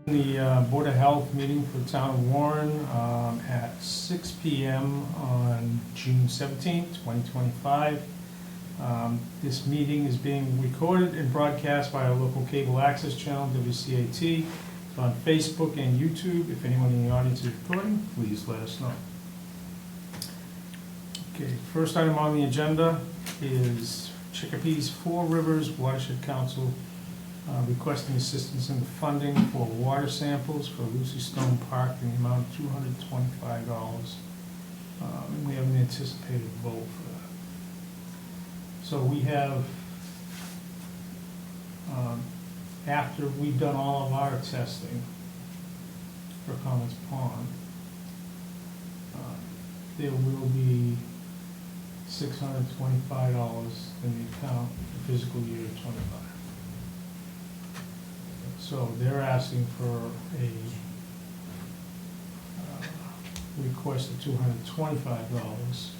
The Board of Health meeting for the town of Warren at 6 p.m. on June 17th, 2025. This meeting is being recorded and broadcast by our local cable access channel, WCAT. It's on Facebook and YouTube. If anyone in the audience is recording, please let us know. Okay, first item on the agenda is Chickappee's Four Rivers Watershed Council requesting assistance in the funding for water samples for Lucy Stone Park in the amount of $225. And we have an anticipated vote for that. So we have, after we've done all of our testing for Commons Pond, there will be $625 in the account for fiscal year '25. So they're asking for a request of $225.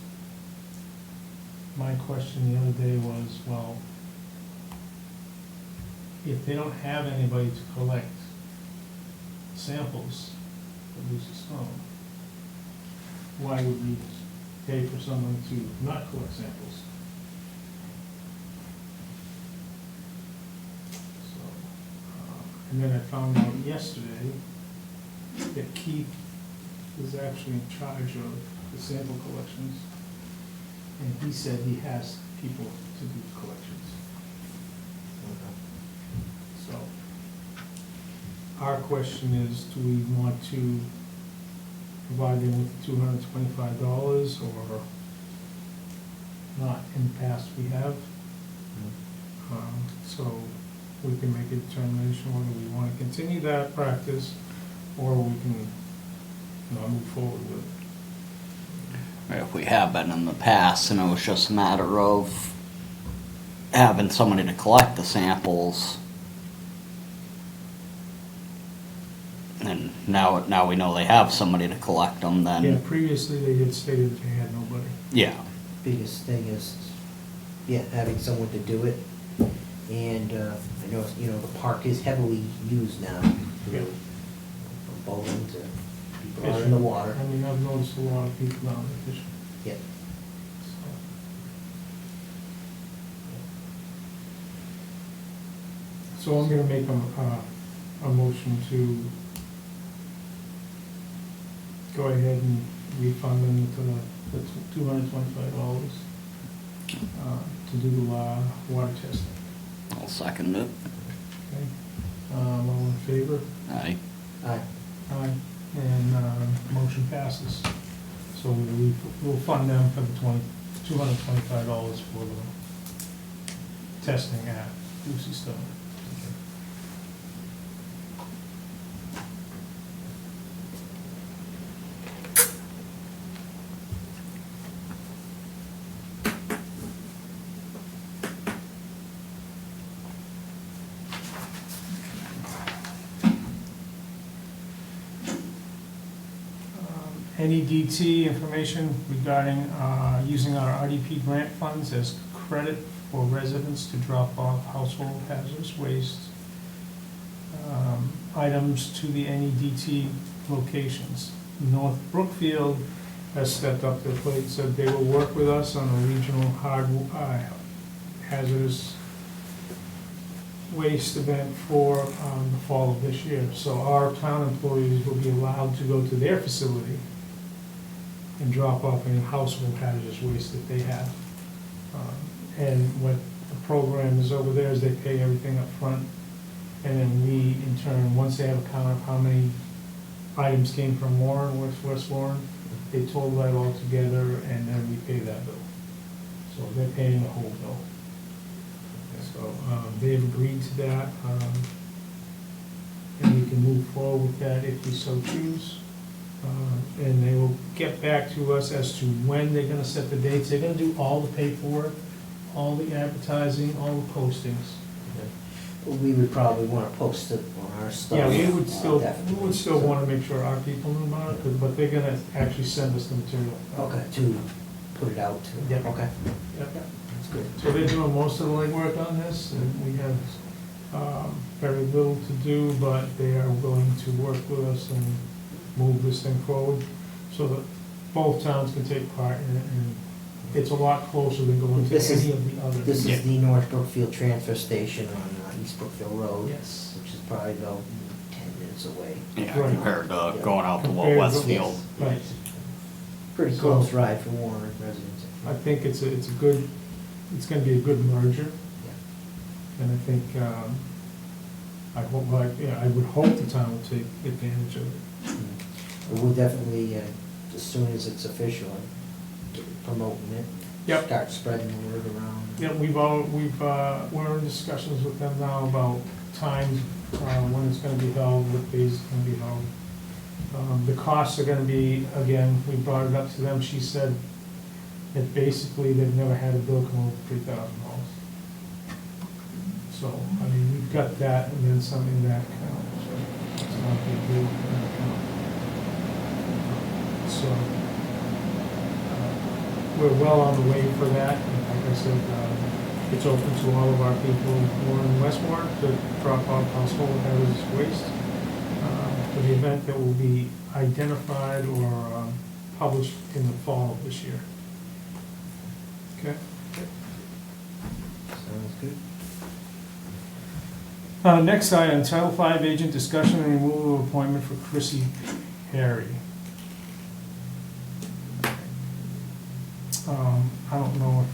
My question the other day was, well, if they don't have anybody to collect samples of Lucy Stone, why would we pay for someone to not collect samples? And then I found out yesterday that Keith is actually in charge of the sample collections, and he said he has people to do the collections. So, our question is, do we want to provide them with $225 or not? In the past we have. So we can make a determination whether we want to continue that practice or we can move forward with it. If we have been in the past and it was just a matter of having somebody to collect the samples, and now we know they have somebody to collect them, then Yeah, previously they had stated that they had nobody. yeah. Biggest thing is, yeah, having someone to do it. And I know, the park is heavily used now. Yeah. From bowling to people out in the water. I mean, I've noticed a lot of people down there fishing. Yeah. So I'm gonna make a motion to go ahead and refund them to the $225 to do the water testing. I'll second it. Okay, all in favor? Aye. Aye. Aye, and motion passes. So we'll fund them for the $225 for the testing at Lucy Stone. NEDT information regarding using our RDP grant funds as credit for residents to drop off household hazardous waste items to the NEDT locations. North Brookfield has stepped up to the plate and said they will work with us on a regional hazardous waste event for the fall of this year. So our town employees will be allowed to go to their facility and drop off any household hazardous waste that they have. And what the program is over there is they pay everything up front, and then we, in turn, once they have a count of how many items came from Warren, West Warren, they total that all together, and then we pay that bill. So they're paying the whole bill. So they've agreed to that, and we can move forward with that if we so choose. And they will get back to us as to when they're gonna set the dates. They're gonna do all the paperwork, all the advertising, all the postings. We would probably want to post it on our stuff. Yeah, we would still definitely. wanna make sure our people knew about it, but they're gonna actually send us the material. Okay, to put it out to. Yep. Okay, Yep. that's good. So they're doing most of the legwork on this, and we have very little to do, but they are willing to work with us and move this thing forward so that both towns can take part in it, and it's a lot closer than going to This is- any of the others. This Yeah. is the North Brookfield Transfer Station on East Brookfield Road. Yes. Which is probably about 10 minutes away. Yeah, Right. compared to going out to Compared to- Westfield. Yes. Right. Pretty So- close ride for Warren residents. I think it's a good, it's gonna be a good merger, Yeah. and I think, I hope, I would hope the town will take advantage of it. But we'll definitely, as soon as it's official, get promoting it. Yep. Start spreading the word around. Yeah, we're in discussions with them now about times, when it's gonna be held, what days it's gonna be held. The costs are gonna be, again, we brought it up to them, she said that basically they've never had a bill come over $3,000. So, I mean, we've got that and then some in that account, so it's not a big deal in that account. So, we're well on the way for that, and like I said, it's open to all of our people who are in Westmore to drop off household hazardous waste. For the event that will be identified or published in the fall of this year. Okay? Sounds good. Next item, Title V agent discussion and removal of appointment for Chrissy Harry. I don't know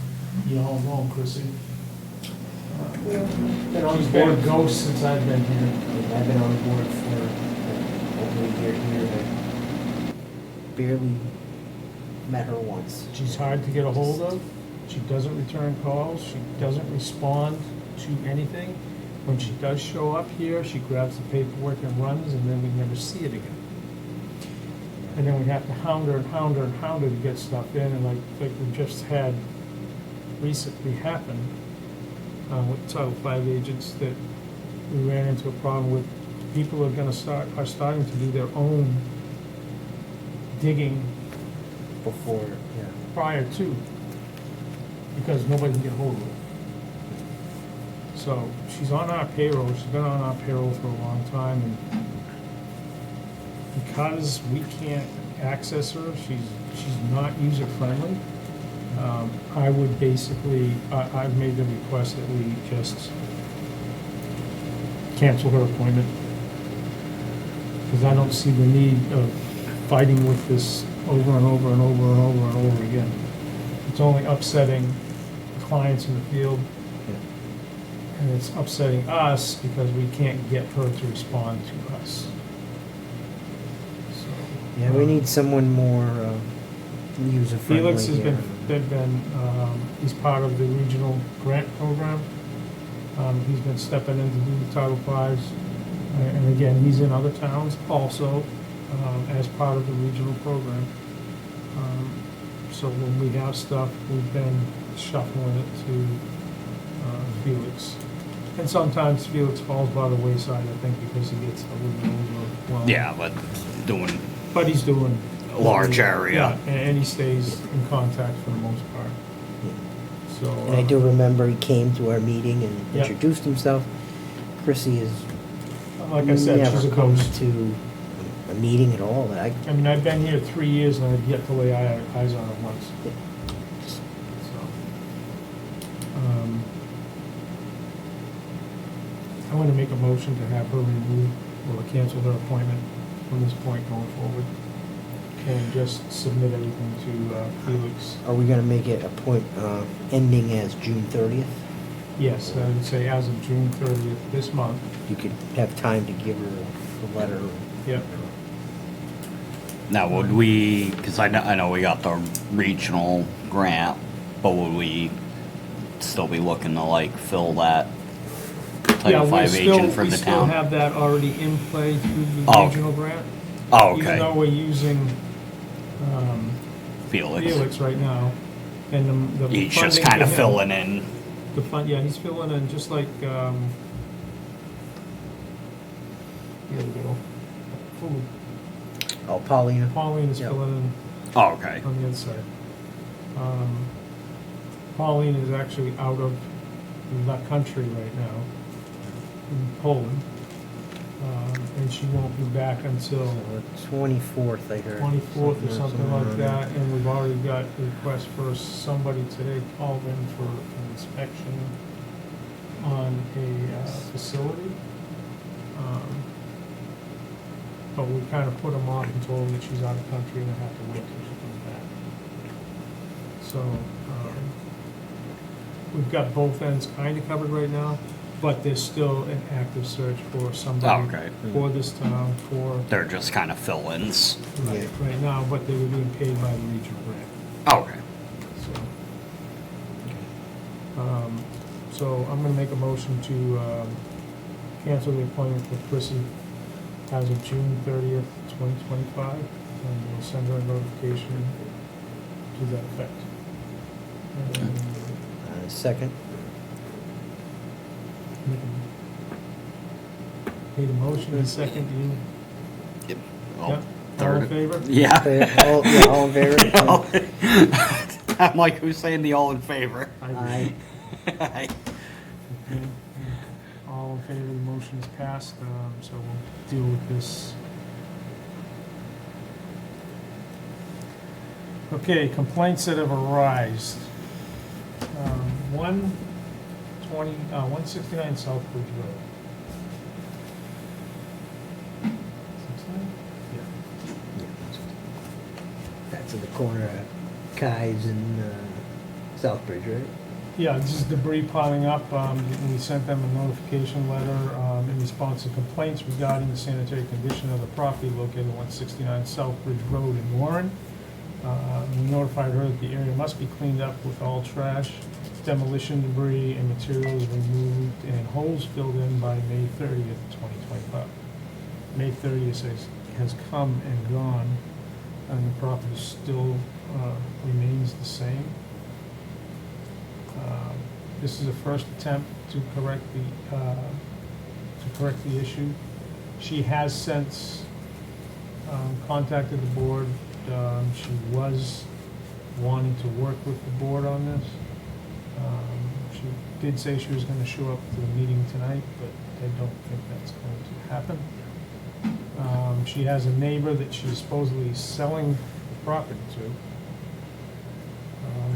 if you all know Chrissy. Been on She's the been a board. ghost since I've been here. I've been on the board for over a year here, but barely met her once. She's hard to get a hold of. She doesn't return calls. She doesn't respond to anything. When she does show up here, she grabs the paperwork and runs, and then we never see it again. And then we have to hound her and hound her and hound her to get stuff in, and like we just had recently happen with Title V agents, that we ran into a problem with. People are starting to do their own digging Before, yeah. prior to, because nobody can get hold of her. So she's on our payroll, she's been on our payroll for a long time, and because we can't access her, she's not user-friendly. I would basically, I've made the request that we just cancel her appointment, because I don't see the need of fighting with this over and over and over and over and over again. It's only upsetting clients in the field, and it's upsetting us because we can't get her to respond to us. So, Yeah, we need someone more user-friendly Felix has here. he's part of the regional grant program. He's been stepping in to do the Title V's. And again, he's in other towns also, as part of the regional program. So when we have stuff, we've been shuffling it to Felix. And sometimes Felix falls by the wayside, I think, because he gets a little overwhelmed. Yeah, but doing But he's doing. a large area. Yeah, and he stays in contact for the most part, so. And I do remember he came to our meeting and Yeah. introduced himself. Chrissy is Like I said, she's a never come ghost. to a meeting at all. I I mean, I've been here 3 years and I've yet to lay eyes on her once, so. I'm gonna make a motion to have her removed or cancel her appointment from this point going forward. And just submit everything to Felix. Are we gonna make it a point, ending as June 30th? Yes, I would say as of June 30th this month. You could have time to give her a letter. Yep. Now, would we, because I know we got the regional grant, but would we still be looking to like fill that Title V agent for the We still town? have that already in play through the Oh. regional grant. Oh, Even though okay. we're using Felix. Felix right now, and the He's just funding kind to of him- filling in. The fund, yeah, he's filling in just like, the other girl. Food. Oh, Paulina? Pauline is Yep. filling in Oh, okay. on the other side. Pauline is actually out of the country right now. in Poland. And she won't be back until The 24th, I heard. 24th or something like around that, and we've already got a request for somebody today called in for an inspection on a facility. But we kind of put them off and told them that she's out of country and they have to wait till she comes back. So, we've got both ends kind of covered right now, but there's still an active search for somebody Okay. for this town, for, They're just kind of fill-ins. right now, but they were being paid by the regional grant. Okay. So I'm gonna make a motion to cancel the appointment for Chrissy as of June 30th, 2025, and we'll send her a notification to that effect. And Second. Need a motion, and second, do you? Yep. Yeah? All in Third. favor? Yeah. All in favor? I'm like, who's saying the all in favor? Aye. Aye. Okay. All in favor, the motion is passed, so we'll deal with this. Okay, complaints that have arisen. 169 Southbridge Road. 69? Yeah. That's in the corner of Kai's and Southbridge, right? Yeah, this is debris piling up. We sent them a notification letter in response to complaints regarding the sanitary condition of the property located at 169 Southbridge Road in Warren. We notified her that the area must be cleaned up with all trash, demolition debris, and materials removed and holes filled in by May 30th, 2025. May 30th has come and gone, and the property still remains the same. This is a first attempt to correct the issue. She has since contacted the board. She was wanting to work with the board on this. She did say she was going to show up to the meeting tonight, but I don't think that's going to happen. She has a neighbor that she's supposedly selling the property to,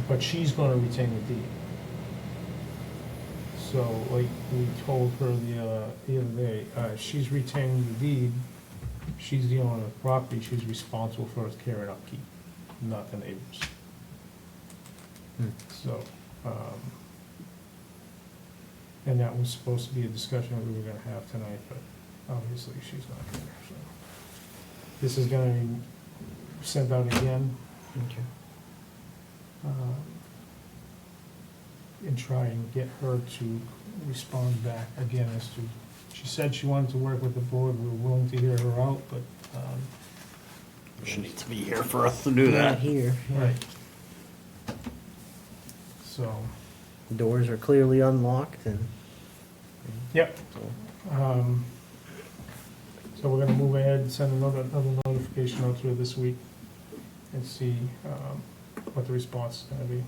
but she's going to retain the deed. So, like we told her the other day, she's retaining the deed. She's the owner of the property. She's responsible for its care and upkeep, not the neighbors. So, and that was supposed to be a discussion that we were gonna have tonight, but obviously she's not here, so. This is gonna be sent out again, Okay. and try and get her to respond back again as to, she said she wanted to work with the board, we were willing to hear her out, but, She needs to be here for us to do Not that. here. yeah. right. So, Doors are clearly unlocked and. yep, So, so we're gonna move ahead and send another notification out to her this week and see, what the response is gonna be.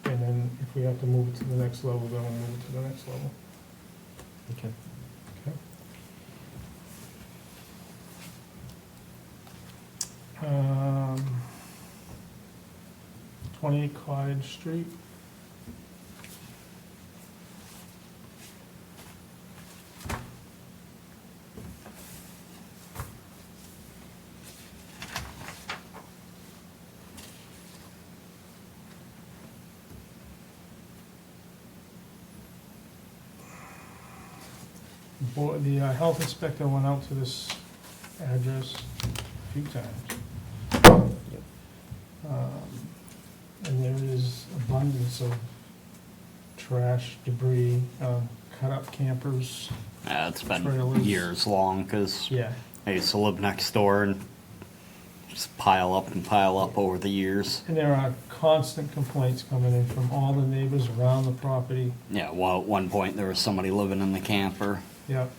And then if we have to move it to the next level, then we'll move it to the next level. okay. Okay. 28 Cottage Street. The health inspector went out to this address a few times. Yep. And there is abundance of trash, debris, cut up campers. It's been Trailers. years long, because Yeah, I used to live next door and just pile up over the years. and there are constant complaints coming in from all the neighbors around the property. Yeah, well, at one point there was somebody living in the camper. Yep.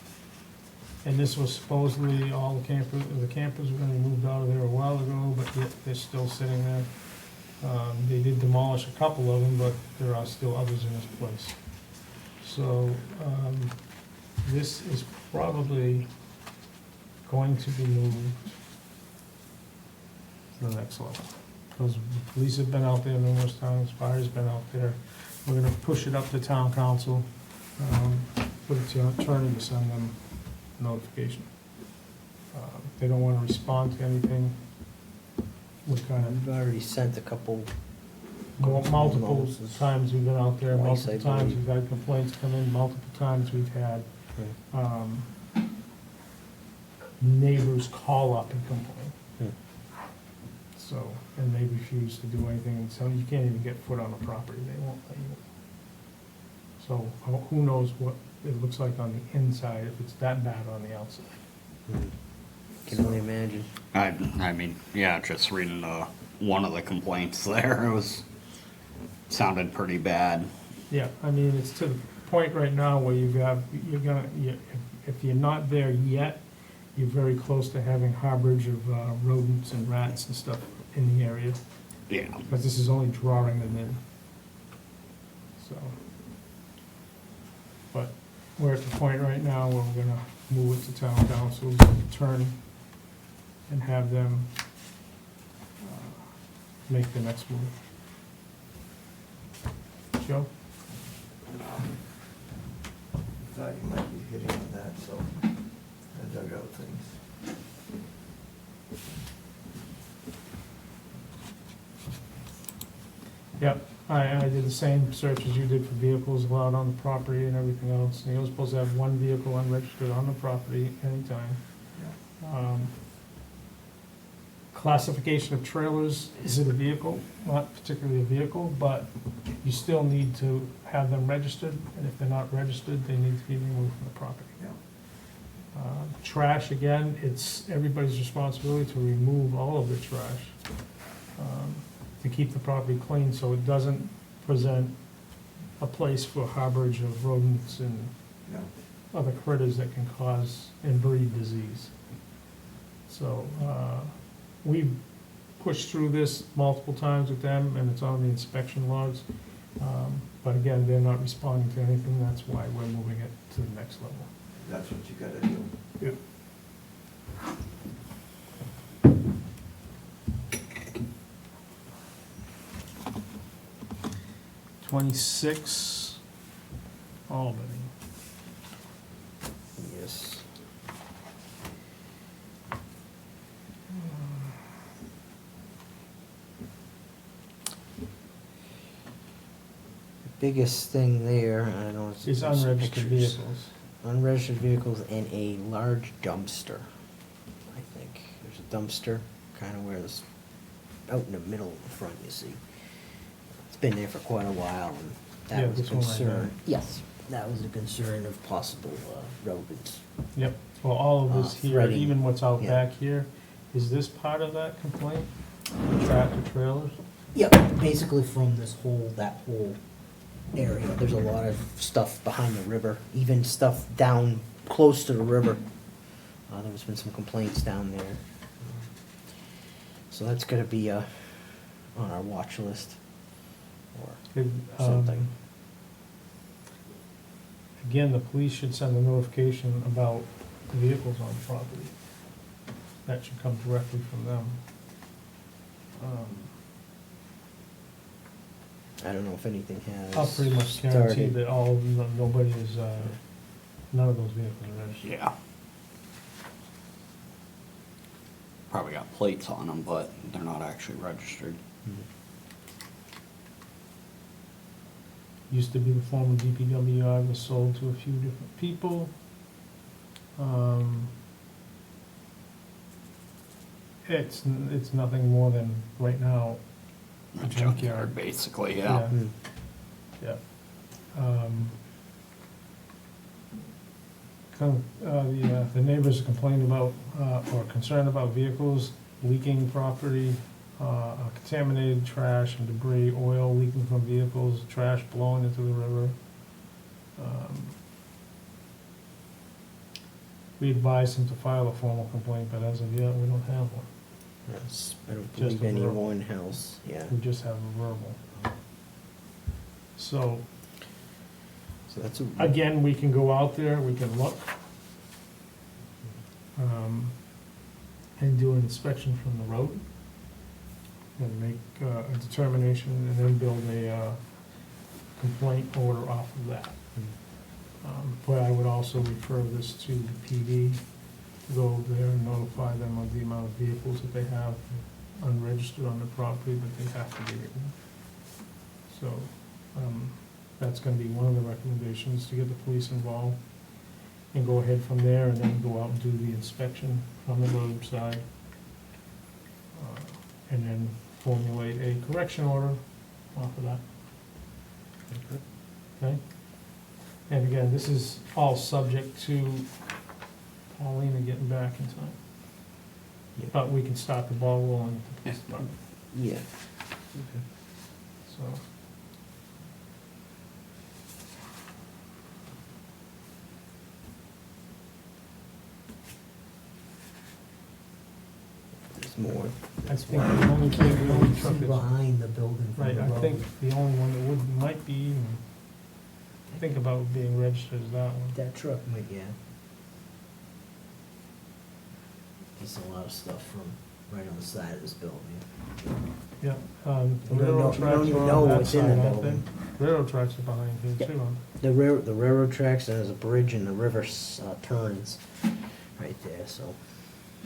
And this was supposedly all the campers were gonna be moved out of there a while ago, but yet they're still sitting there. They did demolish a couple of them, but there are still others in this place. So, this is probably going to be moved to the next level. Because the police have been out there numerous times, fire's been out there. We're gonna push it up to town council, for the attorney to send them notification. They don't wanna respond to anything. We kind of I've already sent a couple, multiple Notices. times we've been out there, Twice, I multiple times believe. we've had complaints come in, multiple times we've had, neighbors call up and complain. So, and they refuse to do anything, and so you can't even get foot on the property, they won't let you. So, who knows what it looks like on the inside, if it's that bad on the outside. can only imagine. I mean, yeah, just reading one of the complaints there, it was, sounded pretty bad. Yeah, I mean, it's to the point right now where if you're not there yet, you're very close to having harborage of rodents and rats and stuff in the area, Yeah. but this is only drawing them in. So, but we're at the point right now where we're gonna move it to town council's attorney and have them make the next move. Joe? Thought you might be hitting on that, so I dug out things. Yep, I did the same search as you did for vehicles allowed on the property and everything else. And you're supposed to have one vehicle unregistered on the property anytime. Classification of trailers, is it a vehicle? Not particularly a vehicle, but you still need to have them registered, and if they're not registered, they need to be removed from the property. Yeah. Trash, again, it's everybody's responsibility to remove all of the trash, to keep the property clean, so it doesn't present a place for harborage of rodents and Yeah. other critters that can cause and breed disease. So, we've pushed through this multiple times with them, and it's on the inspection logs. But again, they're not responding to anything, that's why we're moving it to the next level. That's what you gotta do. Yep. 26 Albany. Yes. The biggest thing there, I know it's. Is there's unregistered pictures. vehicles. Unregistered vehicles and a large dumpster, I think. There's a dumpster, kind of where this, out in the middle of the front, you see. It's been there for quite a while, and Yeah, that was a this one right concern. there. Yes, that was a concern of possible rodents. Yep, well, all of this here, Threading, even what's out yeah. back here, is this part of that complaint? Tractor trailers? Yep, basically from this whole, that whole area, there's a lot of stuff behind the river, even stuff down close to the river. There's been some complaints down there. So that's gonna be, on our watch list, or Could, something. Again, the police should send a notification about the vehicles on the property. That should come directly from them. I don't know if anything has. I'll pretty much guarantee started. that all, nobody is, none of those vehicles are registered. Yeah. Probably got plates on them, but they're not actually registered. Used to be the former DPW yard, was sold to a few different people. It's nothing more than, right now, A junkyard, basically, yeah. Hmm. Yeah. The neighbors complained about, or concerned about vehicles leaking property, contaminated trash and debris, oil leaking from vehicles, trash blowing into the river. We advised them to file a formal complaint, but as of yet, we don't have one. Yes, I don't Just believe a verbal. anyone else, yeah. We just have a verbal. So, So that's a. Again, we can go out there, we can look, and do an inspection from the road, and make a determination, and then build a complaint order off of that. But I would also refer this to the PD, to go over there and notify them of the amount of vehicles that they have unregistered on the property that they have to be removed. So, that's gonna be one of the recommendations, to get the police involved, and go ahead from there, and then go out and do the inspection from the roadside. And then formulate a correction order off of that, okay? And again, this is all subject to Paulina getting back in time. Yeah. But we can start the ball rolling with the police Yeah. department, Yeah. so. There's more. I think the only thing, the only truck See that's, behind the building from right, the I road. think the only one that would, might be even, think about being registered is that one. That truck might, yeah. There's a lot of stuff from right on the side of this building. Yeah, the We don't know- railroad we don't tracks even are know on that what's in side, the aren't they? building. Railroad tracks are behind here Yeah. too, The railroad tracks, and there's a bridge, and the river turns right there, so.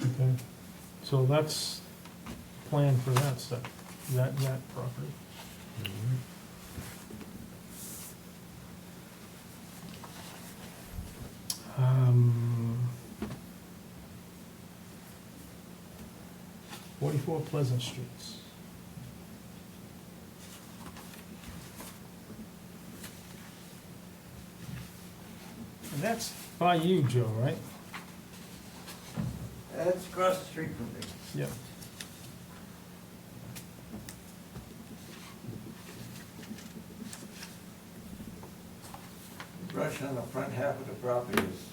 okay? So that's plan for that stuff, that property. Um, 44 Pleasant Streets. And that's by you, Joe, right? That's across the street from me. Yep. The brush on the front half of the property is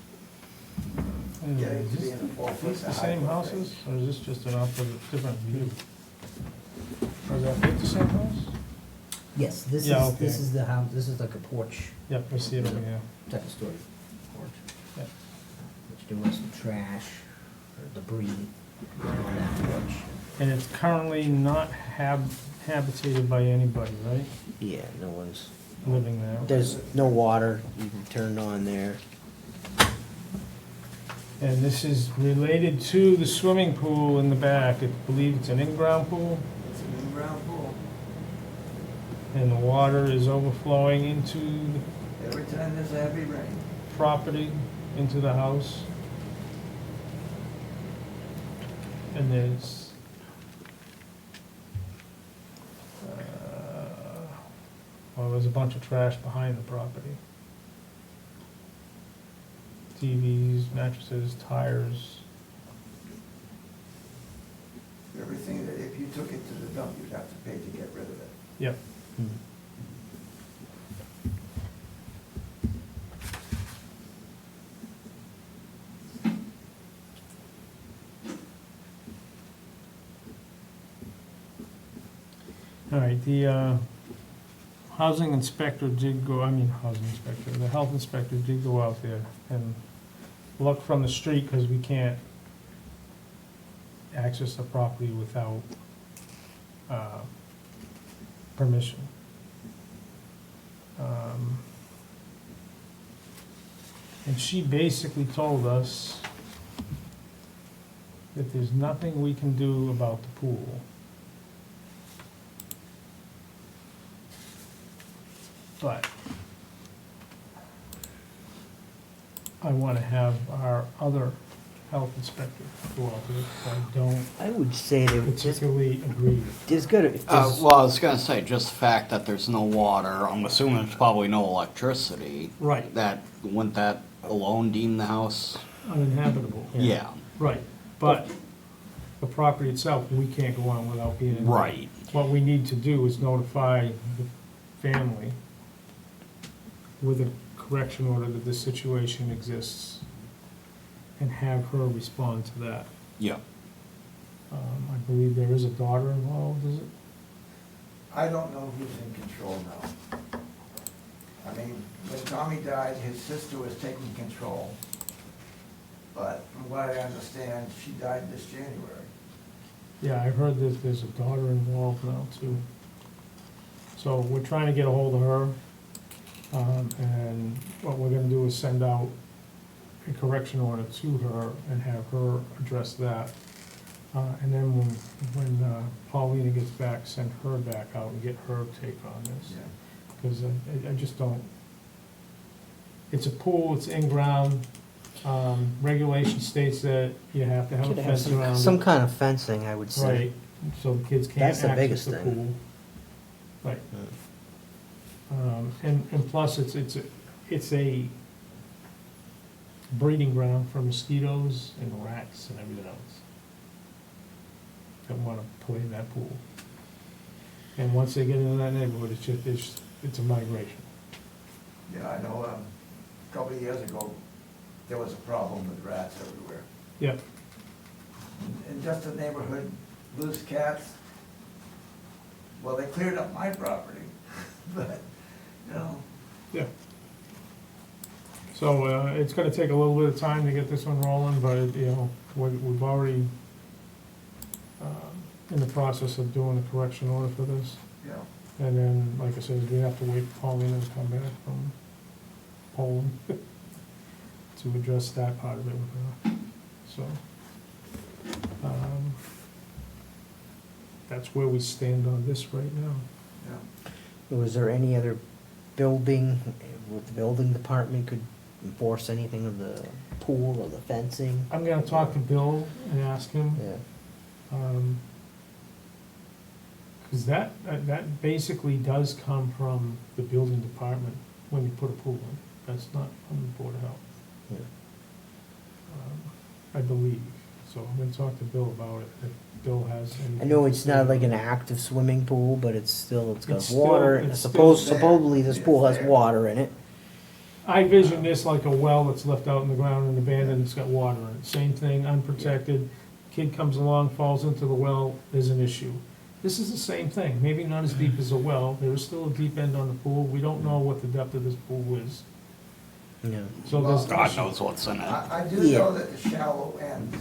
getting Is to be in the 4 Are foot. these to the high same foot houses, range. or is this just an opposite, different view? Or is that the same house? Yes, this Yeah, is, this okay. is the house, this is like a porch, Yep, I see it over here. second story porch. Yep. Which there was some trash or debris on that porch. And it's currently not habitated by anybody, right? Yeah, no one's, Living there. there's no water even turned on there. And this is related to the swimming pool in the back. I believe it's an in-ground pool, It's an in-ground pool. and the water is overflowing into the Every time there's heavy rain. property, into the house. And there's, well, there's a bunch of trash behind the property. TVs, mattresses, tires. Everything that, if you took it to the dump, you'd have to pay to get rid of it. Yep. All right, the housing inspector did go, housing inspector, the health inspector did go out there and look from the street, because we can't access the property without permission. And she basically told us that there's nothing we can do about the pool. But I want to have our other health inspector go out there, I don't I would say there was just, particularly agree. there's gotta, if Uh, there's, well, I was gonna say, just the fact that there's no water, I'm assuming there's probably no electricity. Right. That, wouldn't that alone deem the house? Uninhabitable. Yeah, Right, but the property itself, we can't go on without being in. right. What we need to do is notify the family with a correction order that this situation exists, and have her respond to that. Yeah. I believe there is a daughter involved, is it? I don't know who's in control now. I mean, when Tommy died, his sister was taking control. But from what I understand, she died this January. Yeah, I heard that there's a daughter involved now too. So we're trying to get a hold of her. And what we're gonna do is send out a correction order to her and have her address that. And then when Paulina gets back, send her back out and get her take on this. Yeah. Because I just don't, it's a pool, it's in-ground, regulation states that you have to have a Should have fence around it. some kind of fencing, I would say. Right, so the kids can't That's the access biggest the thing. pool. Right, Mm. and plus it's a breeding ground for mosquitoes and rats and everything else that wanna play in that pool. And once they get into that neighborhood, it's a migration. Yeah, I know, a couple of years ago, there was a problem with rats everywhere. Yeah, In just the neighborhood, loose cats, well, they cleared up my property, but, you know, yeah. So, it's gonna take a little bit of time to get this one rolling, but, you know, we've already, in the process of doing a correction order for this. you know, And then, like I said, we have to wait for Paulina to come back from Poland to address that part of it with her. So, that's where we stand on this right now. yeah. Was there any other building, with the building department could enforce anything of the pool or the fencing? I'm gonna talk to Bill and ask him. Yeah. Because that basically does come from the building department when you put a pool in. That's not from the Board of Health, Yeah. I believe. So I'm gonna talk to Bill about it, if Bill has any. I know it's not like an active swimming pool, but it's got It's still- water. it's still there. Supposedly this pool has It's there. water in it. I vision this like a well that's left out in the ground and abandoned, it's got water in it. Same thing, unprotected. Kid comes along, falls into the well, there's an issue. This is the same thing, maybe not as deep as a well, there is still a deep end on the pool, we don't know what the depth of this pool is. Yeah. So there's. God knows what's in it. I do Yeah. know that the shallow end,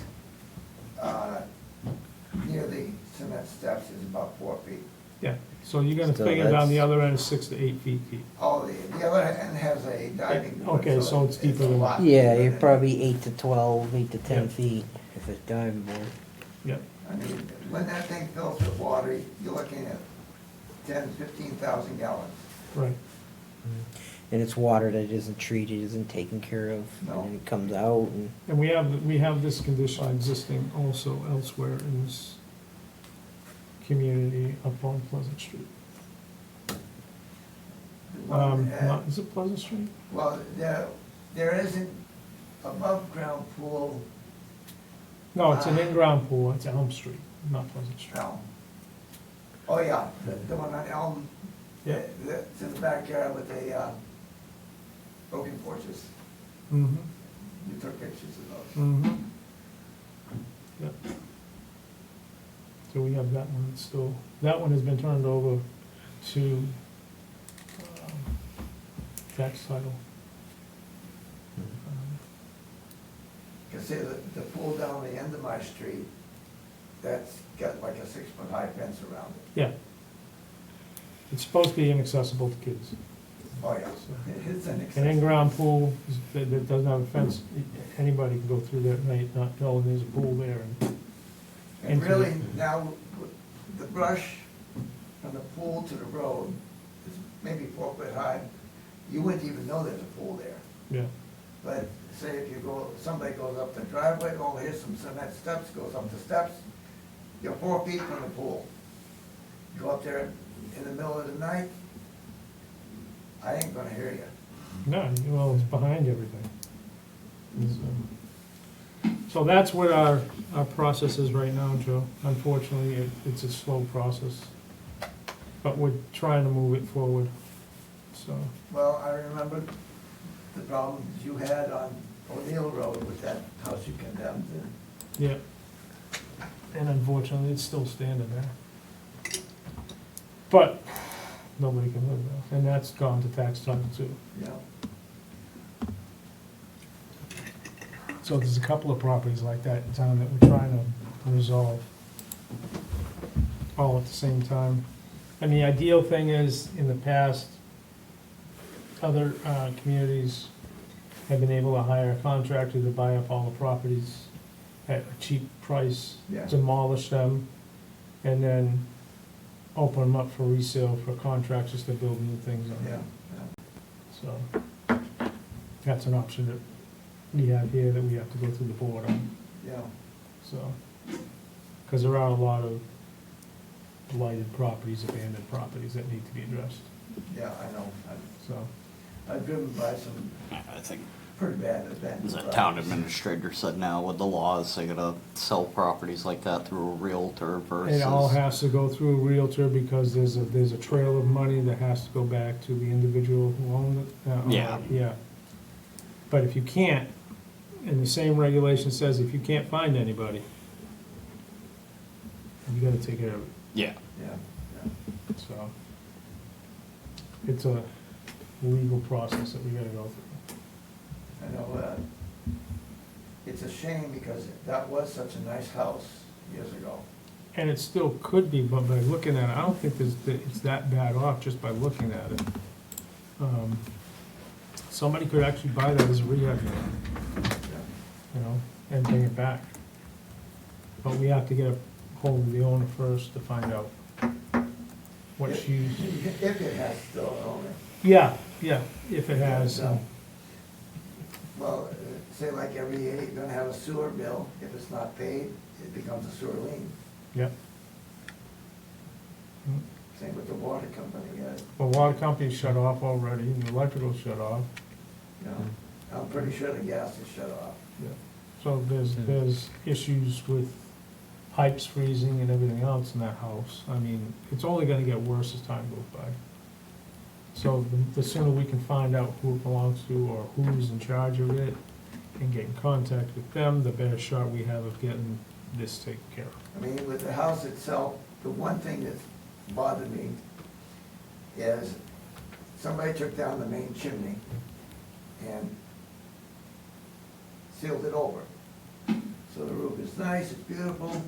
near the cement steps is about 4 feet. Yeah, so you're gonna Still, figure down that's- the other end is 6 to 8 feet deep. Oh, the other end has a diving board. Okay, so it's deeper a than- lot Yeah, deeper you're than- probably 8 to 12, 8 to 10 Yeah. feet if it's diving board. Yep, I mean, when that thing fills with water, you're looking at 10, 15,000 gallons. right. And it's water that isn't treated, isn't taken care of, No. and then it comes out and, And we have this condition existing also elsewhere in this community up on Pleasant Street. The one at- Is it Pleasant Street? Well, there isn't above ground pool, No, it's an in-ground pool, it's Elm Street, not Pleasant Street. Elm. Oh, yeah, the one on Elm, Yeah. that's in the backyard with the broken porches. Mm-hmm, You took pictures of those. mm-hmm. Yep. So we have that one still, that one has been turned over to tax title. Cause see, the pool down the end of my street, that's got like a 6-foot high fence around it. Yeah. It's supposed to be inaccessible to kids. Oh, yeah, it's an An exception. in-ground pool that doesn't have a fence, anybody can go through there at night, not knowing there's a pool there. And really, now, the brush from the pool to the road is maybe 4 foot high. You wouldn't even know there's a pool there. Yeah, But say if you go, somebody goes up the driveway, oh, here's some cement steps, goes up the steps, you're 4 feet from the pool. Go up there in the middle of the night, I ain't gonna hear you. no, well, it's behind everything. So that's what our process is right now, Joe. Unfortunately, it's a slow process, but we're trying to move it forward, so. Well, I remember the problems you had on O'Neill Road with that house you condemned. Yeah. And unfortunately, it's still standing there. But nobody can live there, and that's gone to tax title too. Yeah, So there's a couple of properties like that in town that we're trying to resolve all at the same time. And the ideal thing is, in the past, other communities have been able to hire a contractor to buy up all the properties at a cheap price, Yeah. demolish them, and then open them up for resale for contractors to build new things on yeah, them. yeah. So that's an option that we have here that we have to go through the board on, Yeah, so. Because there are a lot of blighted properties, abandoned properties that need to be addressed, yeah, I know. so. I've driven by some I think, pretty bad events. as a town administrator said now, with the laws, they gotta sell properties like that through a realtor versus. It all has to go through a Realtor because there's a trail of money that has to go back to the individual who owned it. Yeah. Yeah. But if you can't, and the same regulation says if you can't find anybody, you gotta take care of it, Yeah, Yeah, yeah. so. It's a legal process that we gotta go through. I know, it's a shame because that was such a nice house years ago. And it still could be, but by looking at it, I don't think it's that bad off just by looking at it. Somebody could actually buy that as a rehab unit, Yeah. you know, and bring it back. But we have to get a hold of the owner first to find out what If- she, If it has still an owner. yeah, if it has, Well, say like every year, you're gonna have a sewer bill. If it's not paid, it becomes a sewer lien. yep. Same with the water company, Well, water company's shut off already, and the electrical's shut off. you know. I'm pretty sure the gas is shut off. So there's issues with pipes freezing and everything else in that house. I mean, it's only gonna get worse as time goes by. So the sooner we can find out who it belongs to or who's in charge of it and get in contact with them, the better shot we have of getting this taken care of. I mean, with the house itself, the one thing that's bothered me is somebody took down the main chimney and sealed it over. So the roof is nice, it's beautiful,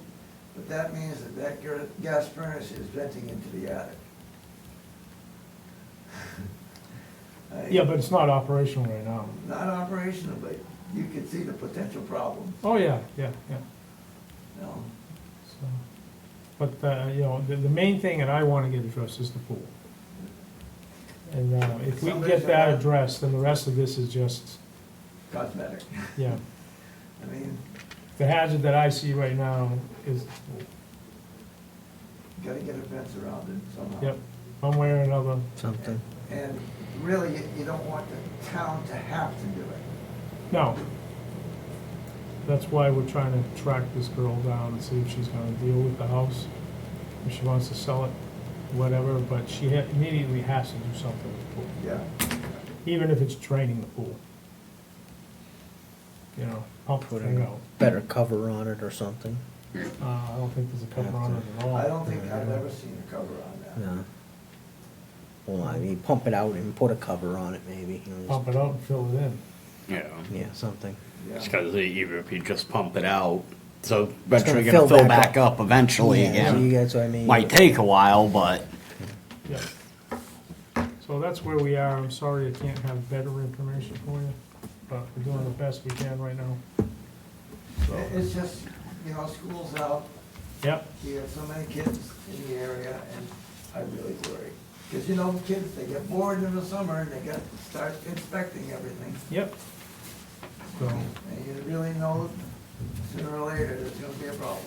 but that means that gas furnace is venting into the attic. Yeah, but it's not operational right now. Not operational, but you can see the potential problems, Oh, yeah. you know? So, but, you know, the main thing that I wanna get addressed is the pool. And, if we can get that addressed, then the rest of this is just, Cosmetic. yeah. I mean, The hazard that I see right now is the pool. you gotta get a fence around it somehow. Yep, one way or another. Something. And really, you don't want the town to have to do it. No. That's why we're trying to track this girl down and see if she's gonna deal with the house, if she wants to sell it, whatever, but she immediately has to do something with the pool, Yeah. even if it's draining the pool. You know, pump the Put thing a out. better cover on it or something. I don't think there's a cover on it at all. I don't think I've ever seen a cover on that. No. Well, I mean, pump it out and put a cover on it maybe. You know, Pump it out and fill it in. yeah. yeah, something. Yeah. Just because even if you just pump it out, so eventually gonna gonna fill fill back back up eventually Yeah, again. see, that's what I mean. Might take a while, but Yeah. So that's where we are. I'm sorry I can't have better information for you, but we're doing the best we can right now. So, It's just, you know, school's out, yep, you have so many kids in the area, and I really worry. Because, you know, kids, they get bored in the summer, and they start inspecting everything. yep. So, And you really know sooner or later there's gonna be a problem.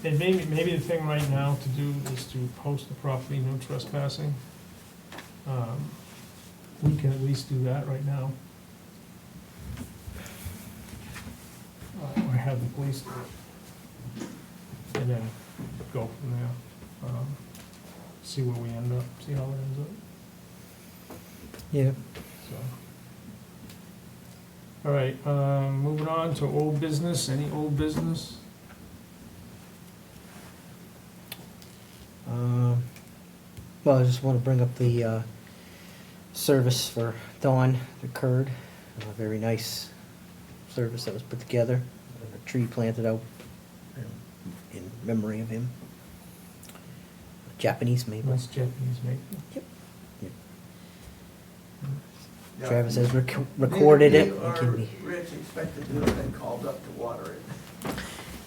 and maybe the thing right now to do is to post the property no trespassing. We can at least do that right now. Or have the police do it. And then go from there. See where we end up, see how it ends up, Yeah. so. All right, moving on to old business, any old business? Well, I just want to bring up the service for Dawn that occurred. A very nice service that was put together. A tree planted out in memory of him. Japanese maple. Nice Japanese maple. Yep. Yep. Yeah. Travis has recorded it. Neither It can are be. Rich expected to have been called up to water it.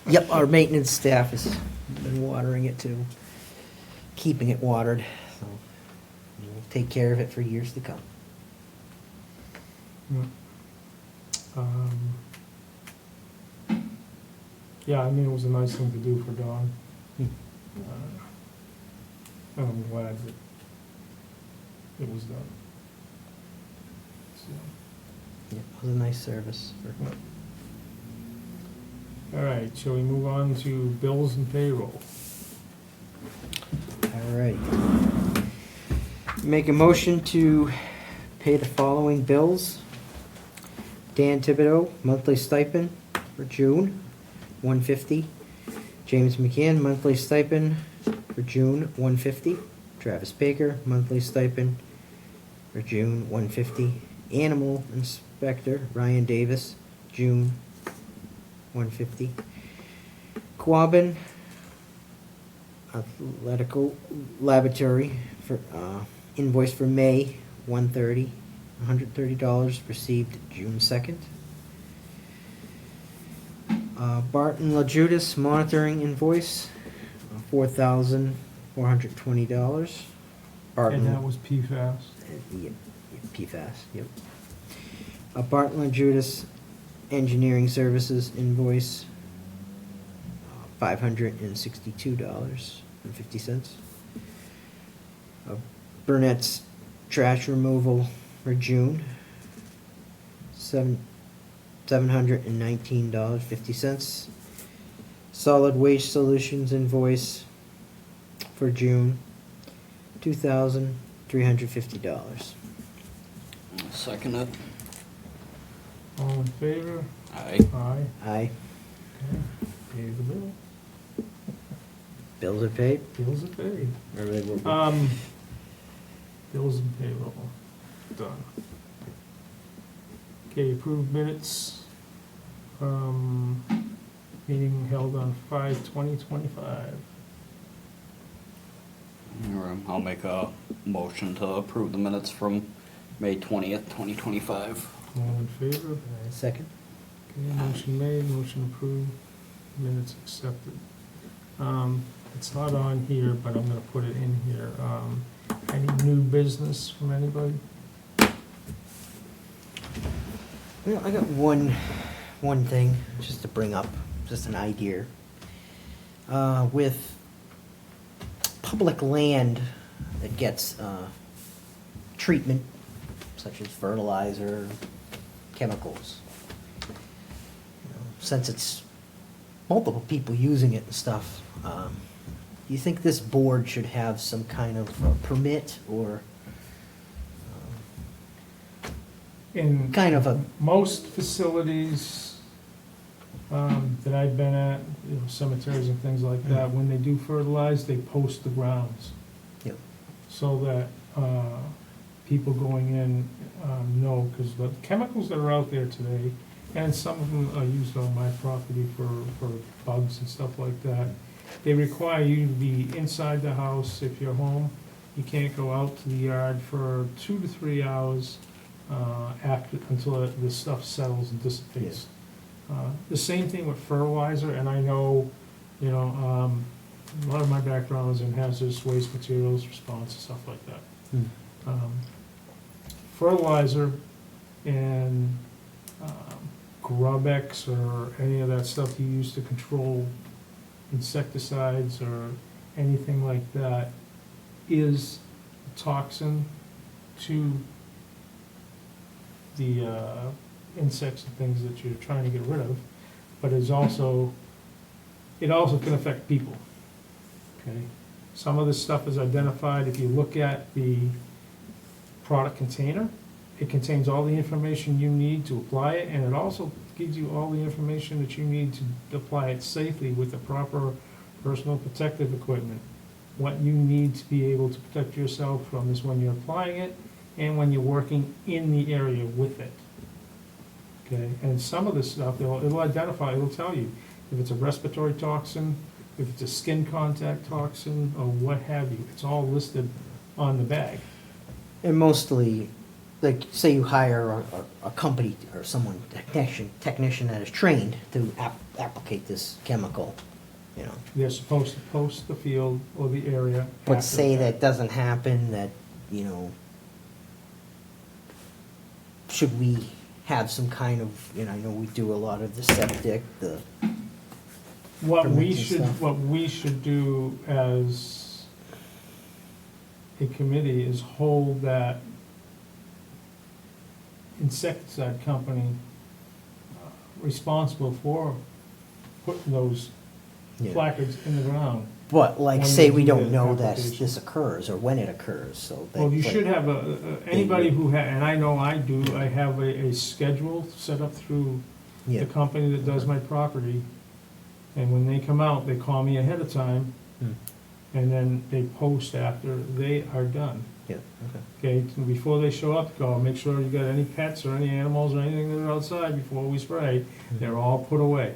Yep, our maintenance staff has been watering it too, keeping it watered. So we'll take care of it for years to come. Yeah. Yeah, I mean, it was a nice thing to do for Dawn. And I'm glad that it was done. So, Yep, it was a nice service. all right, shall we move on to bills and payroll? All right. Make a motion to pay the following bills. Dan Thibodeau, monthly stipend for June, $150. James McCann, monthly stipend for June, $150. Travis Baker, monthly stipend for June, $150. Animal inspector Ryan Davis, June, $150. Quabbin Athletical Laboratory for invoice for May, $130, received June 2nd. Barton LaJudas monitoring invoice, $4,420. Barton. And that was PFAS. Yep, PFAS, yep. Barton LaJudas engineering services invoice, $562.50. Burnett's trash removal for June, $719.50. Solid waste solutions invoice for June, $2,350. Second it. All in favor? Aye. Aye. Aye. Okay, pay the bill. Bills are paid. Bills are paid. Or they will be. Bills and payroll, done. Okay, approved minutes, meeting held on 5/20/25. I'll make a motion to approve the minutes from May 20th, 2025. All in favor? Second. Okay, motion made, motion approved, minutes accepted. It's not on here, but I'm gonna put it in here. Any new business from anybody? Well, I got one thing just to bring up, just an idea. With public land that gets treatment, such as fertilizer, chemicals, since it's multiple people using it and stuff, do you think this board should have some kind of permit or In kind of a, most facilities that I've been at, you know, cemeteries and things like that, when they do fertilize, they post the grounds you know, so that people going in know, because the chemicals that are out there today, and some of them are used on my property for bugs and stuff like that, they require you to be inside the house if you're home. You can't go out to the yard for 2 to 3 hours until the stuff settles and dissipates. The same thing with fertilizer, and I know, you know, a lot of my background is in hazardous waste materials response and stuff like that. Fertilizer and Grubex or any of that stuff you use to control insecticides or anything like that is a toxin to the insects and things that you're trying to get rid of, but it also can affect people. Okay, some of this stuff is identified. If you look at the product container, it contains all the information you need to apply it, and it also gives you all the information that you need to apply it safely with the proper personal protective equipment. what you need to be able to protect yourself from is when you're applying it and when you're working in the area with it. Okay, and some of the stuff, it'll identify, it'll tell you if it's a respiratory toxin, if it's a skin contact toxin, or what have you. It's all listed on the bag. And mostly, like, say you hire a company or someone, technician that is trained to applicate this chemical, you know. They're supposed to post the field or the area. But after say the that fact. doesn't happen, that, you know, should we have some kind of, you know, I know we do a lot of the septic, the, What we permits and should, stuff. what we should do as a committee is hold that insecticide company responsible for putting those yeah. placards in the ground. But like, when say they we do don't the know that application. this occurs or when it occurs, so. that- Well, you that- should have anybody who and I know I do, I have a schedule set up through Yeah. the company that does my property. And when they come out, they call me ahead of time, Hmm. and then they post after they are done. Yeah, okay. Okay, so before they show up, go, make sure you got any pets or any animals or anything that are outside before we spray, they're all put away.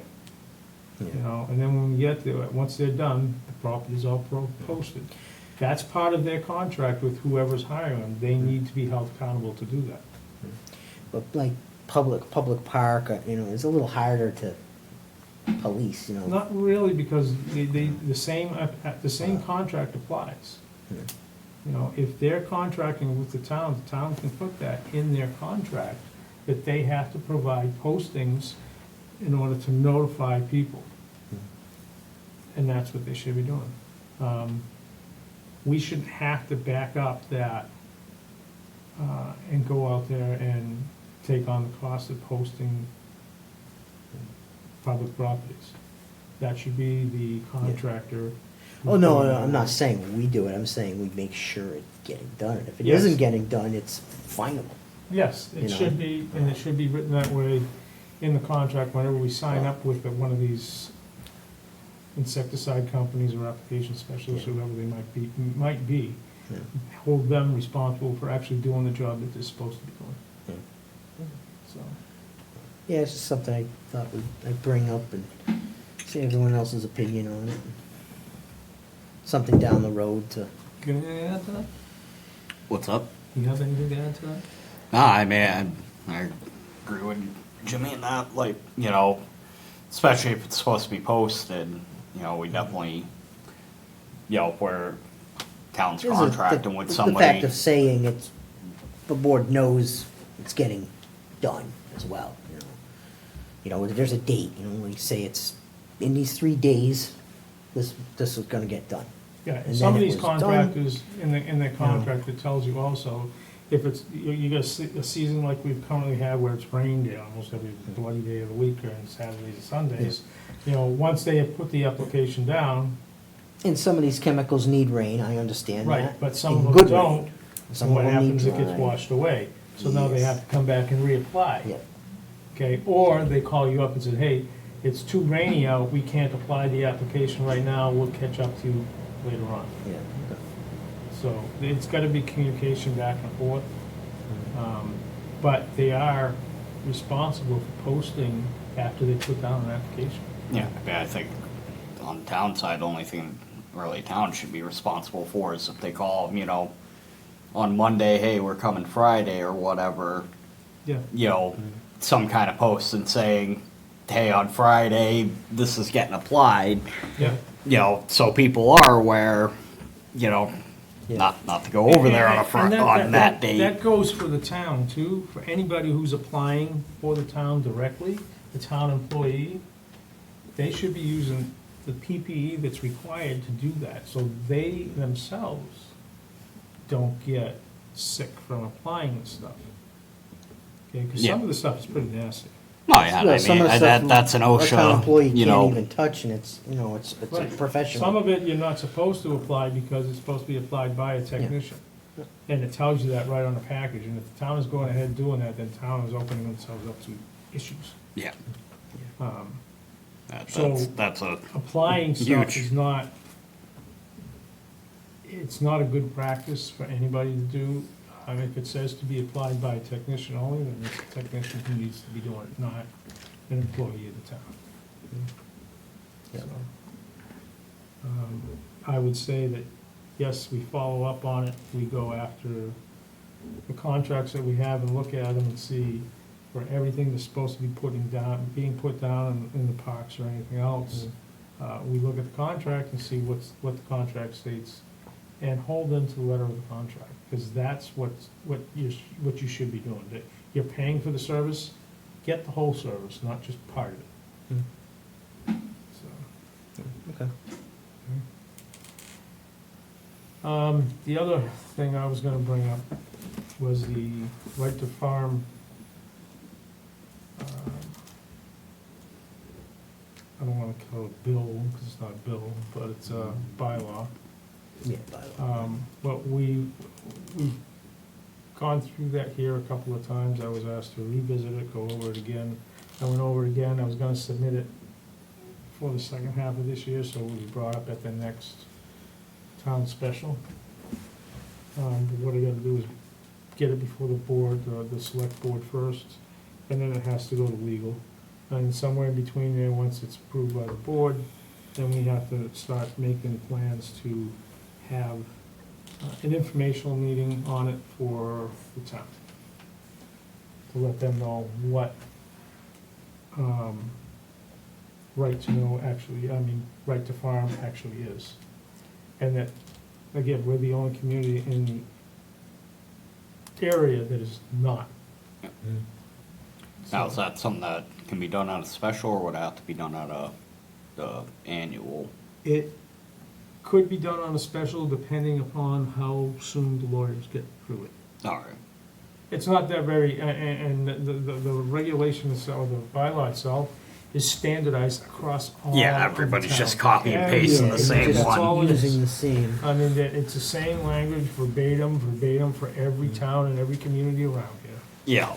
You Yeah. know, and then when we get to it, once they're done, the property's all posted. That's part of their contract with whoever's hiring them, they need to be held accountable to do that. But like, public park, you know, it's a little harder to police, you know. Not really, because the same contract applies. Yeah. You know, if they're contracting with the town can put that in their contract, that they have to provide postings in order to notify people. And that's what they should be doing. We shouldn't have to back up that, and go out there and take on the cost of posting public properties. That should be the contractor. Oh, no, I'm not saying we do it, I'm saying we make sure it's getting done. And if it Yes. isn't getting done, it's finable. Yes, You it know? should be, and it should be written that way in the contract whenever we sign up with one of these insecticide companies or application specialists, Yeah. whoever they might be, Yeah. hold them responsible for actually doing the job that they're supposed to be doing, Yeah. so. Yeah, it's just something I thought I'd bring up and see everyone else's opinion on it. Something down the road to, You got anything to add to that? What's up? You have anything to add to that? No, I mean, I agree with Jimmy in that, like, you know, especially if it's supposed to be posted, you know, we definitely, you know, where town's There's contracting with the somebody. fact of saying it's, the board knows it's getting done as well, you know. You know, there's a date, you know, we say it's in these 3 days, this is gonna get done. Yeah, And and some of then it these was done. contractors, in the contract, it tells you also, if it's, you got a season like we currently have where it's rained almost every bloody day of the week, or on Saturdays and Sundays, you know, once they have put the application down, And some of these chemicals need rain, I understand that. right, but some And of good them rain. don't, Some and of what them need happens, it gets dry. washed away. So now they Yes. have to come back and reapply. Yeah, Okay, or they call you up and say, hey, it's too rainy out, we can't apply the application right now, we'll catch up to you later on. yeah, okay. So it's gotta be communication back and forth. But they are responsible for posting after they put down an application. Yeah, I mean, I think on the town side, the only thing really town should be responsible for is if they call, you know, on Monday, hey, we're coming Friday or whatever, Yeah, you know, some kind of post and saying, hey, on Friday, this is getting applied, yeah. you know, so people are aware, you know, Yeah. not to go over there on a And on that date. That goes for the town too, for anybody who's applying for the town directly, the town employee, they should be using the PPE that's required to do that, so they themselves don't get sick from applying the stuff. Okay, because some Yeah. of the stuff is pretty nasty. No, yeah, Well, I some mean, of the stuff that's an a town employee OSHA, you can't know, even touch, and it's, you know, it's a Right. professional. Some of it you're not supposed to apply because it's supposed to be applied by a technician. Yeah. And it tells you that right on the package, and if the town is going ahead doing that, then town is opening themselves up to issues. yeah. Um, That's So- a Applying stuff Huge. is not it's not a good practice for anybody to do. If it says to be applied by a technician only, then it's a technician who needs to be doing it, not an employee of the town. Yep. So, I would say that, yes, we follow up on it, we go after the contracts that we have and look at them and see for everything that's supposed to be being put down in the parks or anything else. We look at the contract and see what the contract states and hold them to the letter of the contract, because that's what you should be doing. That you're paying for the service, get the whole service, not just part of it. So. Okay. The other thing I was gonna bring up was the right to farm. I don't wanna call it bill, because it's not a bill, but it's a bylaw. Yeah, bylaw. But we've gone through that here a couple of times. I was asked to revisit it, go over it again. I went over it again. I was gonna submit it for the second half of this year, so it will be brought up at the next town special. But what I gotta do is get it before the board, the select board first, and then it has to go to legal. And somewhere in between there, once it's approved by the board, then we have to start making plans to have an informational meeting on it for the town. To let them know what, right to know actually, right to farm actually is. And that, again, we're the only community in the area that is not. Now, is that something that can be done on a special, or would it have to be done on the annual? It could be done on a special depending upon how soon the lawyers get through it. All right. It's not that very, and the regulation itself, the bylaw itself, is standardized across all. Yeah, of everybody's the just town. copy and Yeah, pasting yeah, the it's same just one. all it is. Using the same. I mean, it's the same language verbatim for every town and every community around here. Yeah,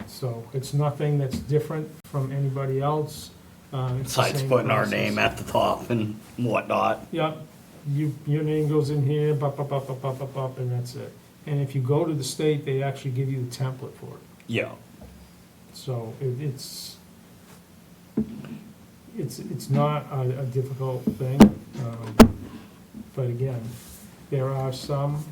So it's nothing that's different from anybody else. It's the besides same putting our process. name at the top and whatnot. Yep, your name goes in here, and that's it. And if you go to the state, they actually give you the template for it. Yeah. So it's not a difficult thing. But again, there are some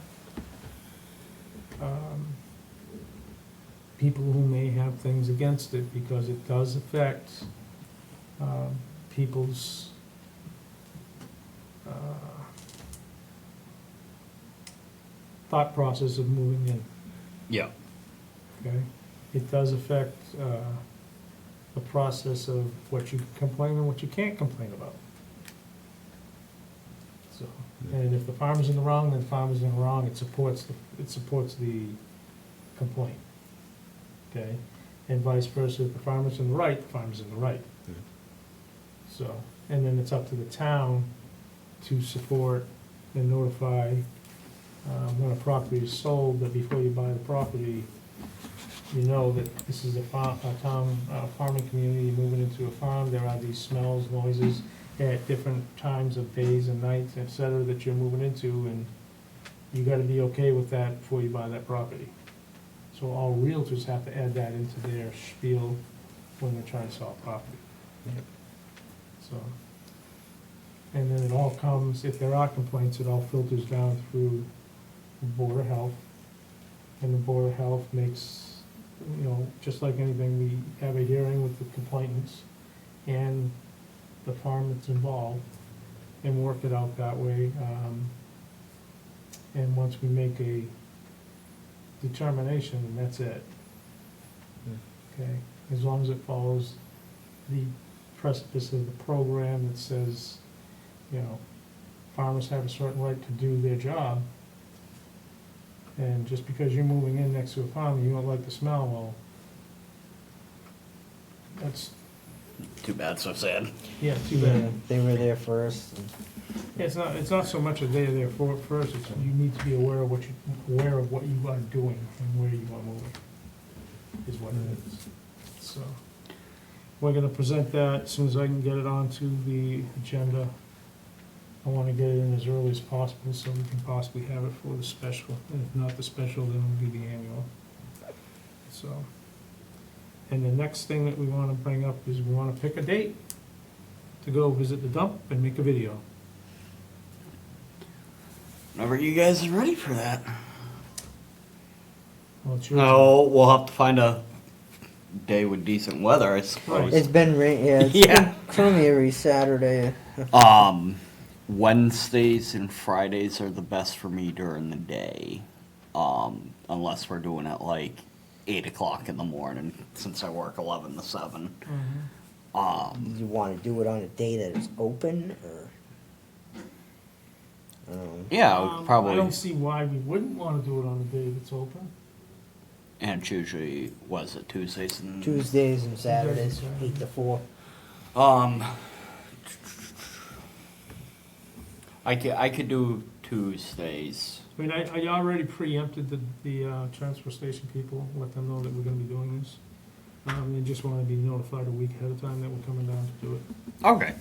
people who may have things against it because it does affect people's thought process of moving in, Yeah. okay? It does affect the process of what you can complain and what you can't complain about. So, and if the farmer's in the wrong, then the farmer's in the wrong, it supports the complaint, okay? And vice versa, if the farmer's in the right, the farmer's in the right. So, and then it's up to the town to support and notify when a property is sold, that before you buy the property, you know that this is a town farming community, you're moving into a farm, there are these smells, noises at different times of days and nights, et cetera, that you're moving into, and you gotta be okay with that before you buy that property. So all realtors have to add that into their spiel when they're trying to sell property. So, and then it all comes, if there are complaints, it all filters down through the Board of Health. And the Board of Health makes, just like anything, we have a hearing with the complainants and the farm that's involved and work it out that way. And once we make a determination, that's it. Okay, as long as it follows the precipice of the program that says, farmers have a certain right to do their job. And just because you're moving in next to a farm, and you don't like the smell, well, that's, Too bad, so sad. yeah, too Yeah, bad. they were there first. And Yeah, it's not so much a they're there for first, it's you need to be aware of what you are doing and where you are moving, is what it is. So, we're gonna present that as soon as I can get it onto the agenda. I wanna get it in as early as possible so we can possibly have it for the special. And if not the special, then we'll do the annual. So, and the next thing that we wanna bring up is we wanna pick a date to go visit the dump and make a video. Whenever you guys are ready for that. Well, it's your No, we'll have to find a day with decent weather, I suppose. It's been rain, yeah, it's Yeah. been crummy every Saturday. Wednesdays and Fridays are the best for me during the day. Unless we're doing it like 8 o'clock in the morning, since I work 11 to 7. Mhm. You wanna do it on a day that is open, or? Yeah, I probably. don't see why we wouldn't wanna do it on a day that's open. And it's usually, was it Tuesdays and? Tuesdays and Saturdays, Saturdays. 8 to 4. I could do Tuesdays. I mean, I already preempted the transfer station people, let them know that we're gonna be doing this. And just wanna be notified a week ahead of time that we're coming down to do it. Okay.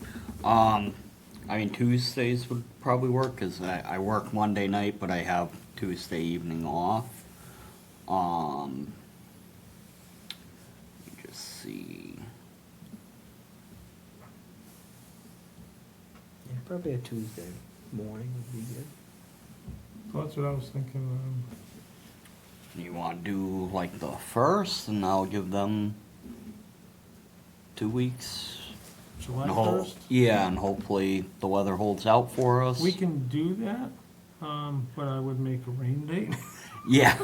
I mean, Tuesdays would probably work, cause I work Monday night, but I have Tuesday evening off. Let me just see. Yeah, probably a Tuesday morning would be good. Well, that's what I was thinking, You wanna do like the 1st, and I'll give them 2 weeks? July And ho- 1st? Yeah, and hopefully the weather holds out for us. We can do that, but I would make a rain date. Yeah,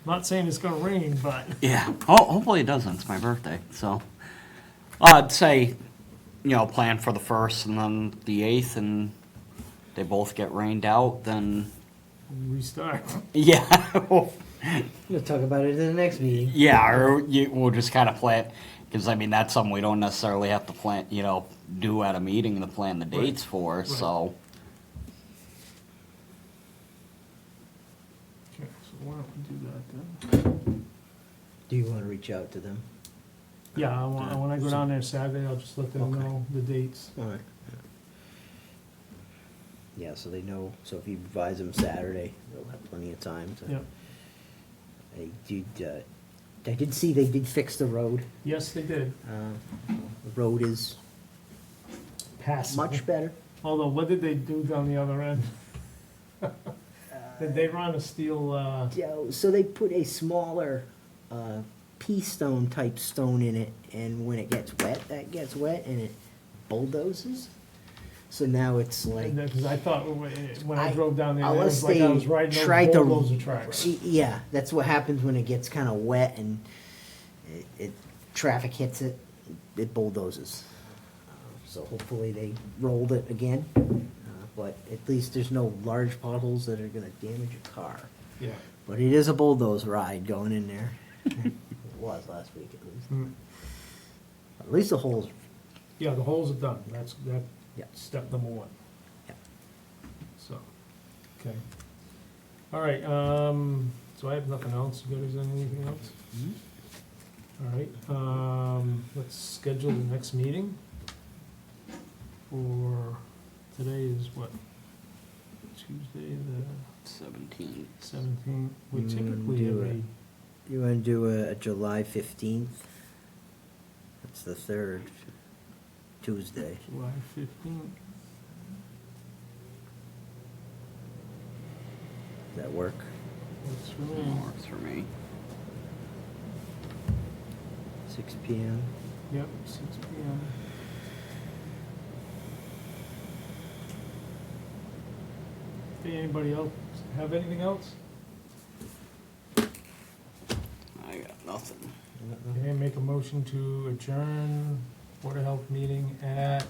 Not saying it's gonna rain, but yeah. Hopefully it doesn't. It's my birthday, so I'd say, plan for the 1st and then the 8th, and they both get rained out. Then restart. yeah, We'll talk about it in the next meeting. yeah. Or we'll just kind of plan, because I mean that's something we don't necessarily have to plan. Do at a meeting to plan the dates for. So Okay, so why don't we do that then? Do you wanna reach out to them? Yeah, when I go down there Saturday, I'll just let them Okay. know the dates. Alright. Yeah, so they know, so if you advise them Saturday, they'll have plenty of time to. Yep. I did see they did fix the road. Yes, they did. The road is Passable. much better. Although, what did they do down the other end? Did they run a steel, Yeah, so they put a smaller, pea stone type stone in it, and when it gets wet, that gets wet and it bulldozes. So now it's like. because I thought when I I- drove down there, it unless was like I they was riding tried over to- bulldozer tracks. Yeah, that's what happens when it gets kind of wet and traffic hits it, it bulldozes. So hopefully they rolled it again, but at least there's no large potholes that are gonna damage a car. Yeah. But it is a bulldoze ride going in there. It was last week at least. Mm. At least the holes, Yeah, the holes are done. That's Yeah. step number 1. Yeah. So, okay. All right, so I have nothing else. You guys have anything else? All right, let's schedule the next meeting for, today is what? Tuesday, the 17. 17th. We Mm, typically do have it. You wanna do a July 15th? That's the third Tuesday. July 15th. Does that work? That's for me. Works for me. 6 PM? Yep, 6 PM. Okay, anybody else have anything else? I got nothing. Okay, make a motion to adjourn Board of Health meeting at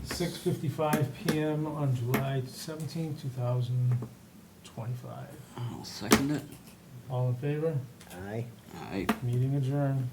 6:55 PM on July 17, 2025. I'll second it. All in favor? Aye. Aye. Meeting adjourned.